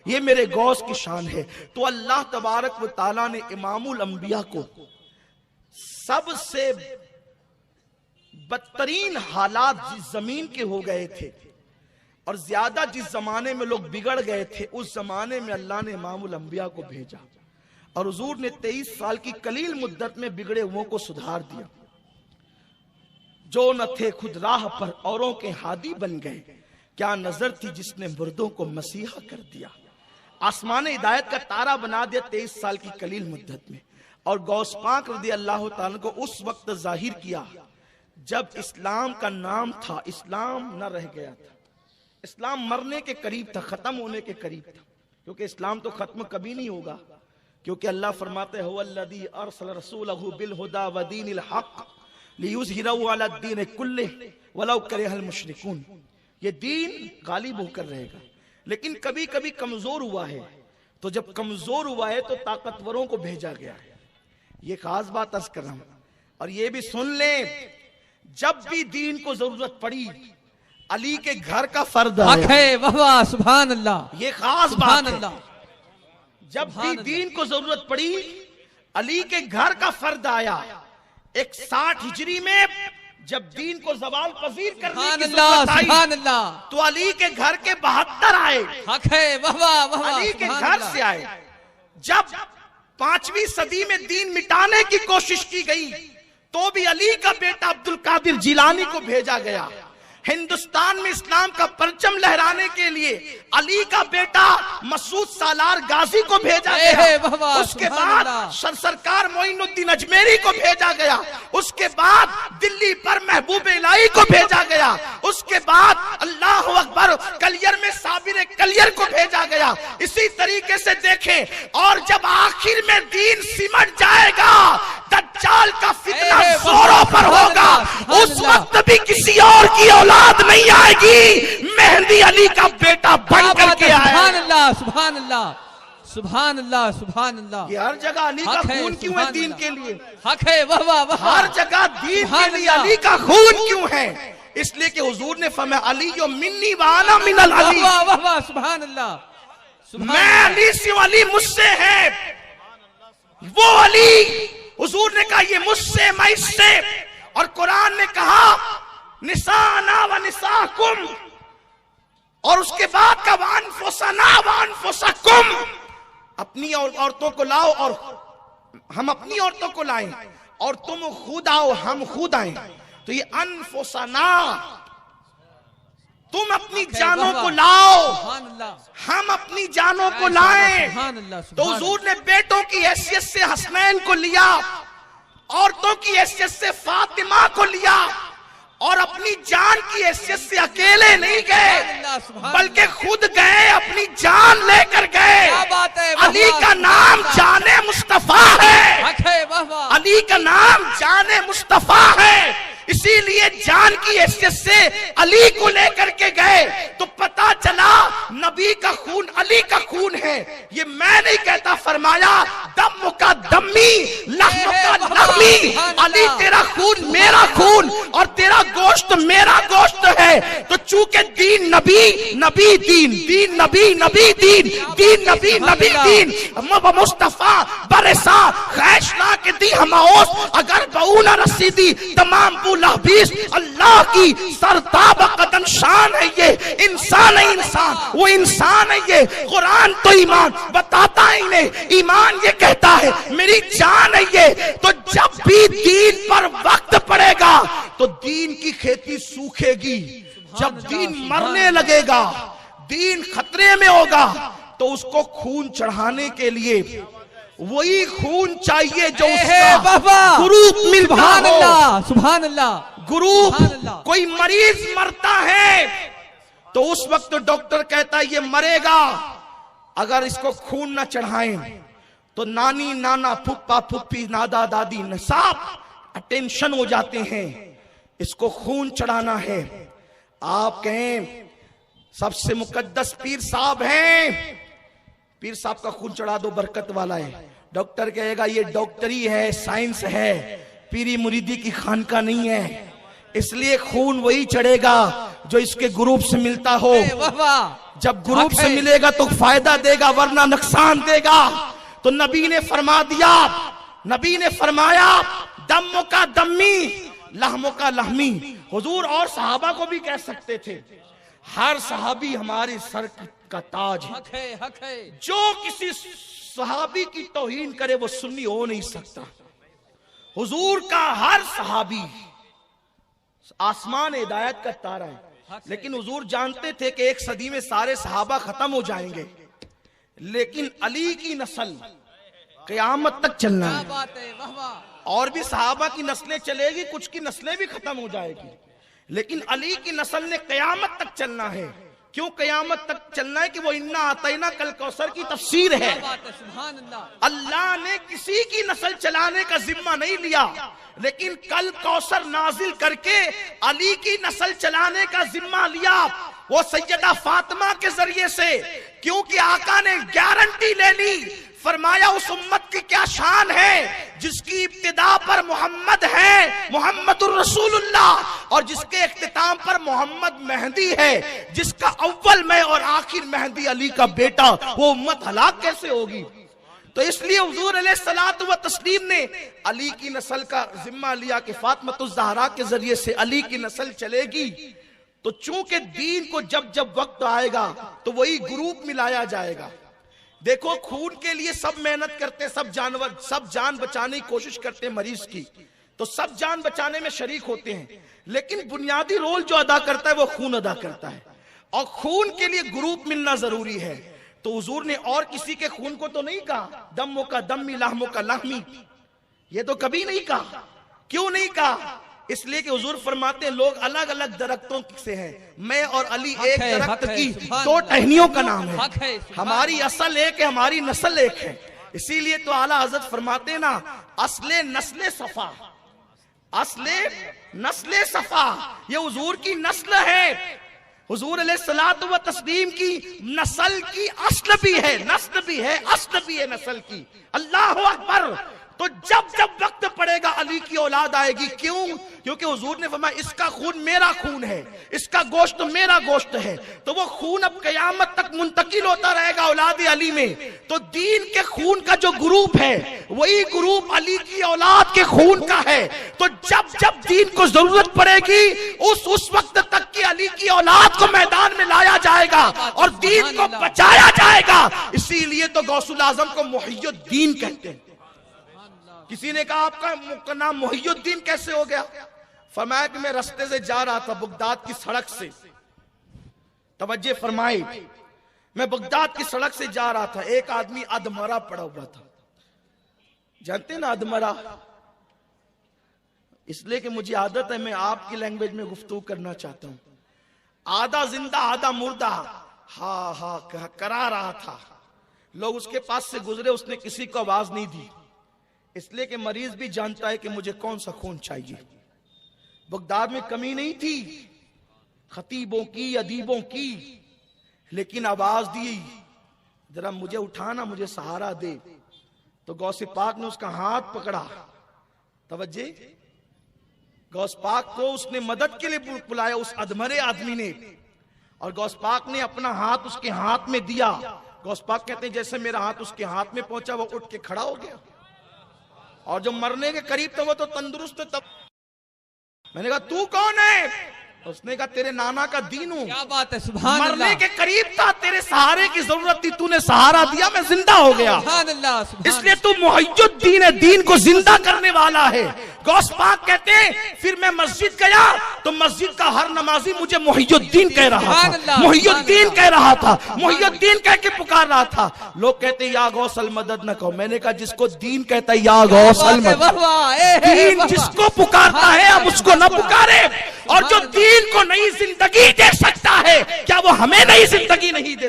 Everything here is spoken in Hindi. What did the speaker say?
ये मेरे गौस की शान है। तो अल्लाह तबारक व ताला ने इमामुल अंबिया को सबसे बदतरीन हालात जिस जमीन के हो गए थे और ज्यादा जिस जमाने में लोग बिगड़ गए थे, उस जमाने में अल्लाह ने इमामुल अंबिया को भेजा और हुजूर ने 23 साल की कलील मुद्दत में बिगड़े हुओं को सुधार दिया। जो न थे खुद राह पर औरों के हादी बन गए, क्या नजर थी जिसने मुर्दों को मसीहा कर दिया। आसमान हिदायत का तारा बना दिया 23 साल की कलील मुद्दत में। और गौस पाक रज़ी अल्लाह ताला को उस वक्त जाहिर किया जब इस्लाम का नाम था, इस्लाम न रह गया था, इस्लाम मरने के करीब था, खत्म होने के करीब था, क्योंकि इस्लाम तो खत्म कभी नहीं होगा। क्योंकि अल्लाह फरमाते हैं हुवल्लज़ी अरसल रसूलहु बिल हुदा व दीनिल हक़ लियुज़हिरहु अला दीन कुल्लिहि वलौ करिहल मुशरिकून। ये दीन गालिब होकर रहेगा, लेकिन कभी कभी कमजोर हुआ है। तो जब कमजोर हुआ है तो ताकतवरों को भेजा गया है। ये खास बात अर्ज कर रहा हूं। और ये भी सुन ले, जब भी दीन को जरूरत पड़ी अली के घर का फर्द है। वाह सुभान अल्लाह, ये खास बात है। जब भी दीन को जरूरत पड़ी अली के घर का फर्द आया। 61 हिजरी में जब दीन को जवाल पजीर करने की ज़रूरत आई तो अली के घर के 72 आए। अली के घर से आए। जब 5वीं सदी में दीन मिटाने की कोशिश की गई तो भी अली का बेटा अब्दुल कादिर जिलानी को भेजा गया। हिंदुस्तान में इस्लाम का परचम लहराने के लिए अली का बेटा मसूद सालार गाजी को भेजा गया। उसके बाद सरकार मोइनुद्दीन अजमेरी को भेजा गया। उसके बाद दिल्ली पर महबूब इलाही को भेजा गया। उसके बाद अल्लाह अकबर कलियर में साबिर कलियर को भेजा गया। इसी तरीके से देखें। और जब आखिर में दीन सिमट जाएगा, दज्जाल का फितना जोरों पर होगा, उस वक्त भी किसी और की औलाद नहीं आएगी, मेहंदी अली का बेटा बन करके आएगा। सुभान अल्लाह, सुभान अल्लाह, सुभान अल्लाह, सुभान अल्लाह। ये हर जगह अली का खून क्यों है दीन के लिए? हक है, वाह वाह वाह। हर जगह दीन के लिए अली का खून क्यों है? इसलिए कि हुजूर ने फरमाया अली जो मिन्नी व अना मिनल अली। वाह वाह वाह, सुभान अल्लाह। मैं अली से, अली मुझसे है। वो अली, हुजूर ने कहा ये मुझसे, मैं इससे। और कुरान ने कहा निसाना व निसाकुम, और उसके बाद का वानफुसना व अनफुसकुम, अपनी औरतों को लाओ और हम अपनी औरतों को लाएं, और तुम खुद आओ हम खुद आए। तो ये अनफुसना, तुम अपनी जानों को लाओ हम अपनी जानों को लाएं। तो हुजूर ने बेटों की हैसियत से हसनैन को लिया, औरतों की हैसियत से फातिमा को लिया, और अपनी जान की हैसियत से अकेले नहीं गए बल्कि खुद गए, अपनी जान लेकर गए। अली का नाम जाने मुस्तफा है। अली का नाम जाने मुस्तफा है। इसीलिए जान की हैसियत से अली को लेकर के गए तो पता चला नबी का खून अली का खून है। ये मैं नहीं कहता, फरमाया दम का दमी लहम का लहमी, अली तेरा खून मेरा खून और तेरा गोश्त मेरा गोश्त है। तो चूंकि दीन नबी, नबी दीन, दीन नबी, नबी दीन, दीन नबी, नबी दीन, मुस्तफा बरसा खैशना के दी हमाओस अगर बऊना रसीदी तमाम अल्लाह की सरताब कदम शान है। ये इंसान है, इंसान वो इंसान है। ये कुरान तो ईमान बताता है इन्हें, ईमान ये कहता है मेरी जान है ये। तो जब भी दीन पर वक्त पड़ेगा तो दीन की खेती सूखेगी। जब दीन मरने लगेगा, दीन खतरे में होगा, तो उसको खून चढ़ाने के लिए वही खून चाहिए जो उसका ग्रुप मिलता हो। सुभान अल्लाह। ग्रुप, कोई मरीज मरता है तो उस वक्त डॉक्टर कहता है ये मरेगा, अगर इसको खून ना चढ़ाएं तो नानी नाना फुप्पा फुप्पी नादा दादी सब अटेंशन हो जाते हैं, इसको खून चढ़ाना है। आप कहें सबसे मुकद्दस पीर साहब हैं, पीर साहब का खून चढ़ा दो बरकत वाला है। डॉक्टर कहेगा ये डॉक्टरी है, साइंस है, पीरी मुरीदी की खानका नहीं है। इसलिए खून वही चढ़ेगा जो इसके ग्रुप से मिलता हो। वाह वाह। जब ग्रुप से मिलेगा तो फायदा देगा वरना नुकसान देगा। तो नबी ने फरमा दिया, नबी ने फरमाया दम्मो का दम्मी लहमो का लहमी। हुजूर और सहाबा को भी कह सकते थे, हर सहाबी हमारे सर का ताज है। हक है, हक है। जो किसी सहाबी की तौहीन करे वो सुन्नी हो नहीं सकता। हुजूर का हर सहाबी आसमान हिदायत का तारा है। लेकिन हुजूर जानते थे कि एक सदी में सारे सहाबा खत्म हो जाएंगे, लेकिन अली की नस्ल क़यामत तक चलना है। बात है, वाह वाह। और भी सहाबा की नस्लें चलेगी, कुछ की नस्लें भी खत्म हो जाएगी, लेकिन अली की नस्ल ने क़यामत तक चलना है। क्यों क़यामत तक चलना है? कि वो इन्ना आतैना कल कौसर की तफसीर है। सुभान अल्लाह। अल्लाह ने किसी की नस्ल चलाने का जिम्मा नहीं लिया, लेकिन कल कौसर नाजिल करके अली की नस्ल चलाने का जिम्मा लिया, वो सैयदा फातिमा के जरिए से। क्योंकि आका ने गारंटी ले ली, फरमाया उस उम्मत की क्या शान है जिसकी इब्तिदा पर मोहम्मद है, मोहम्मदुर रसूलुल्लाह, और जिसके इख्तिताम पर मोहम्मद मेहदी है, जिसका अव्वल में और आखिर मेहदी अली का बेटा। वो उम्मत हलाक कैसे होगी? तो इसलिए हुजूर अलैहिस्सलातु व तस्लीम ने अली की नस्ल का जिम्मा लिया कि फातिमातुज़ ज़हरा के जरिए से अली की नस्ल चलेगी। तो चूंकि दीन को जब जब वक्त आएगा तो वही ग्रुप मिलाया जाएगा। देखो, खून के लिए सब मेहनत करते, सब जानवर, सब जान बचाने की कोशिश करते हैं मरीज की, तो सब जान बचाने में शरीक होते हैं, लेकिन बुनियादी रोल जो अदा करता है वो खून अदा करता है, और खून के लिए ग्रुप मिलना जरूरी है। तो हुजूर ने और किसी के खून को तो नहीं कहा दम्मो का दम्मी लहमो का लहमी, ये तो कभी नहीं कहा। क्यों नहीं कहा? इसलिए कि हुजूर फरमाते हैं लोग अलग अलग दरख्तों से हैं, मैं और अली एक दरख्त की दो टहनियों का नाम है। हमारी असल एक है, हमारी नस्ल एक है। इसीलिए तो आला हजरत फरमाते हैं ना, असले नस्ले सफा, असले नस्ले सफा, ये हुजूर की नस्ल है। हुजूर अलैहिस्सलातु व तस्लीम की नस्ल की अस्ल भी है, नस्ल भी है, अस्ल भी है नस्ल की। अल्लाह अकबर। तो जब जब वक्त पड़ेगा अली की औलाद आएगी। क्यों? क्योंकि हुजूर ने फरमाया इसका खून मेरा खून है, इसका गोश्त मेरा गोश्त है। तो वो खून अब क़यामत तक मुंतकिल होता रहेगा औलाद अली में। तो दीन के खून का जो ग्रुप है वही ग्रुप अली की औलाद के खून का है। तो जब जब दीन को जरूरत पड़ेगी उस वक्त तक की अली की औलाद को मैदान में लाया जाएगा और दीन को बचाया जाएगा। इसीलिए तो गौसुल आजम को मुहियुद्दीन कहते हैं। किसी ने कहा आपका नाम मुहियुद्दीन कैसे हो गया? फरमाया कि मैं रास्ते से जा रहा था बगदाद की सड़क से, तवज्जो फरमाई, मैं बगदाद की सड़क से जा रहा था, एक आदमी अधमरा पड़ा हुआ था। जानते ना अधमरा? इसलिए कि मुझे आदत है, मैं आपकी लैंग्वेज में गुफ्तगू करना चाहता हूं। आधा जिंदा आधा मुर्दा हा हा करा रहा था। लोग उसके पास से गुजरे, उसने किसी को आवाज नहीं दी, इसलिए कि मरीज भी जानता है कि मुझे कौन सा खून चाहिए। बगदाद में कमी नहीं थी खतीबों की, अदीबों की, लेकिन आवाज दी जरा मुझे उठाना, मुझे सहारा दे। तो गौसे पाक ने उसका हाथ पकड़ा, तवज्जे, गौस पाक को उसने मदद के लिए बुलाया उस अधमरे आदमी ने, और गौस पाक ने अपना हाथ उसके हाथ में दिया। गौस पाक कहते हैं जैसे मेरा हाथ उसके हाथ में पहुंचा वो उठ के खड़ा हो गया, और जो मरने के करीब था वो तो तंदुरुस्त। तब मैंने कहा तू कौन है? उसने कहा तेरे नाना का दीन हूं। क्या बात है, सुभान अल्लाह। मरने के करीब था, तेरे सहारे की जरूरत थी, तूने सहारा दिया, मैं जिंदा हो गया। सुभान अल्लाह, सुभान। इसलिए तू मुहियुद्दीन है, दीन को जिंदा करने वाला है। गौस पाक कहते हैं फिर मैं मस्जिद गया तो मस्जिद का हर नमाजी मुझे मुहियुद्दीन कह रहा था, मुहियुद्दीन कह रहा था, मुहियुद्दीन कह के पुकार रहा था। लोग कहते हैं या गौसल मदद न कहो। मैंने कहा जिसको दीन कहता है या गौसल मदद, दीन जिसको पुकारता है अब उसको न पुकारे। और जो दीन को नई जिंदगी दे सकता है क्या वो हमें नई जिंदगी नहीं दे सकता?